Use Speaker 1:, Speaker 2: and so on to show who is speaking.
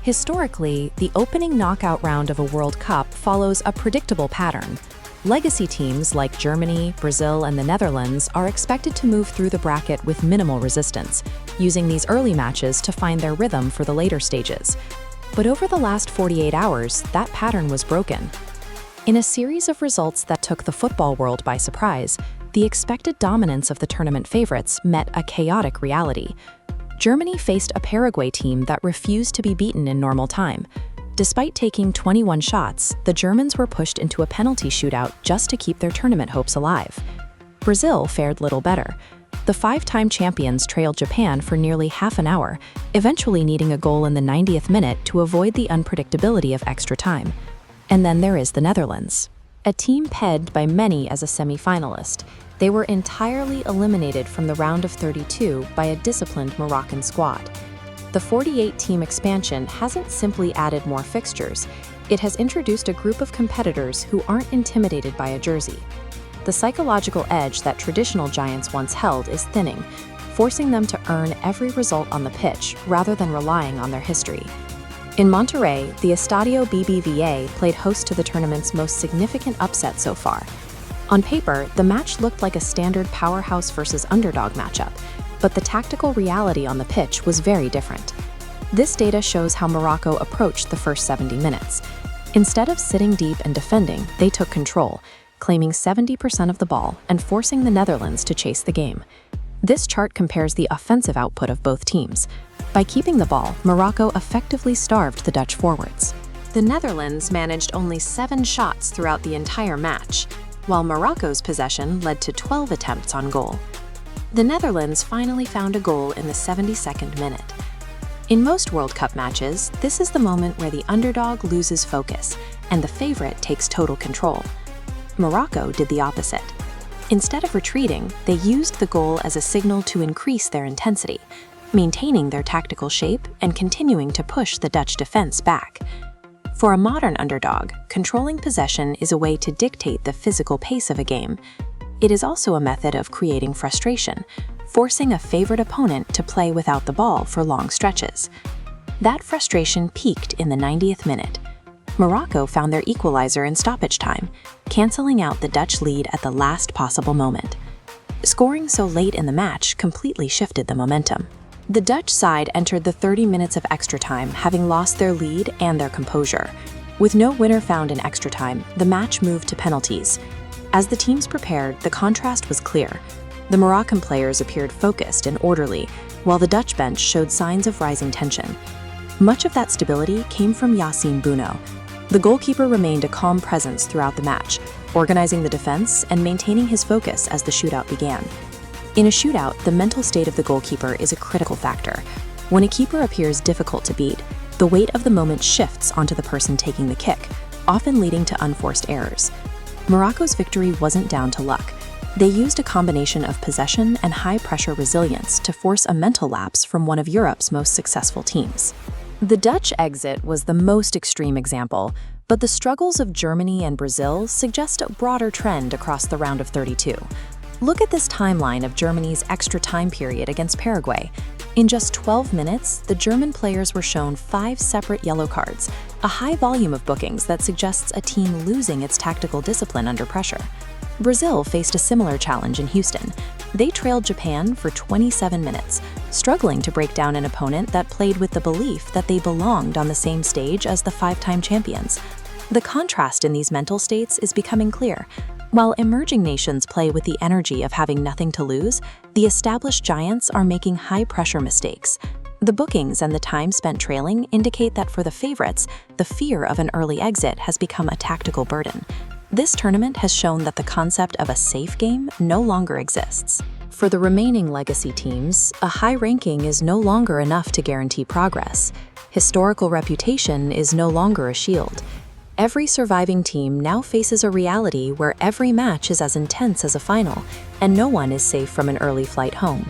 Speaker 1: Historically, the opening knockout round of a World Cup follows a predictable pattern. Legacy teams like Germany, Brazil, and the Netherlands are expected to move through the bracket with minimal resistance, using these early matches to find their rhythm for the later stages. But over the last 48 hours, that pattern was broken. In a series of results that took the football world by surprise, the expected dominance of the tournament favorites met a chaotic reality. Germany faced a Paraguay team that refused to be beaten in normal time. Despite taking 21 shots, the Germans were pushed into a penalty shootout just to keep their tournament hopes alive. Brazil fared little better. The five-time champions trailed Japan for nearly half an hour, eventually needing a goal in the 90th minute to avoid the unpredictability of extra time. And then there is the Netherlands, a team pegged by many as a semi-finalist. They were entirely eliminated from the round of 32 by a disciplined Moroccan squad. The 48-team expansion hasn't simply added more fixtures, it has introduced a group of competitors who aren't intimidated by a jersey. The psychological edge that traditional giants once held is thinning, forcing them to earn every result on the pitch rather than relying on their history. In Monterrey, the Estadio BBVA played host to the tournament's most significant upset so far. On paper, the match looked like a standard powerhouse versus underdog matchup, but the tactical reality on the pitch was very different. This data shows how Morocco approached the first 70 minutes. Instead of sitting deep and defending, they took control, claiming 70% of the ball and forcing the Netherlands to chase the game. This chart compares the offensive output of both teams. By keeping the ball, Morocco effectively starved the Dutch forwards. The Netherlands managed only 7 shots throughout the entire match, while Morocco's possession led to 12 attempts on goal. The Netherlands finally found a goal in the 72nd minute. In most World Cup matches, this is the moment where the underdog loses focus and the favorite takes total control. Morocco did the opposite. Instead of retreating, they used the goal as a signal to increase their intensity, maintaining their tactical shape and continuing to push the Dutch defense back. For a modern underdog, controlling possession is a way to dictate the physical pace of a game. It is also a method of creating frustration, forcing a favorite opponent to play without the ball for long stretches. That frustration peaked in the 90th minute. Morocco found their equalizer in stoppage time, canceling out the Dutch lead at the last possible moment. Scoring so late in the match completely shifted the momentum. The Dutch side entered the 30 minutes of extra time having lost their lead and their composure. With no winner found in extra time, the match moved to penalties. As the teams prepared, the contrast was clear. The Moroccan players appeared focused and orderly, while the Dutch bench showed signs of rising tension. Much of that stability came from Yassine Bounou. The goalkeeper remained a calm presence throughout the match, organizing the defense and maintaining his focus as the shootout began. In a shootout, the mental state of the goalkeeper is a critical factor. When a keeper appears difficult to beat, the weight of the moment shifts onto the person taking the kick, often leading to unforced errors. Morocco's victory wasn't down to luck. They used a combination of possession and high-pressure resilience to force a mental lapse from one of Europe's most successful teams. The Dutch exit was the most extreme example, but the struggles of Germany and Brazil suggest a broader trend across the round of 32. Look at this timeline of Germany's extra time period against Paraguay. In just 12 minutes, the German players were shown 5 separate yellow cards, a high volume of bookings that suggests a team losing its tactical discipline under pressure. Brazil faced a similar challenge in Houston. They trailed Japan for 27 minutes, struggling to break down an opponent that played with the belief that they belonged on the same stage as the 5-time champions. The contrast in these mental states is becoming clear. While emerging nations play with the energy of having nothing to lose, the established giants are making high-pressure mistakes. The bookings and the time spent trailing indicate that for the favorites, the fear of an early exit has become a tactical burden. This tournament has shown that the concept of a safe game no longer exists. For the remaining legacy teams, a high ranking is no longer enough to guarantee progress. Historical reputation is no longer a shield. Every surviving team now faces a reality where every match is as intense as a final, and no one is safe from an early flight home.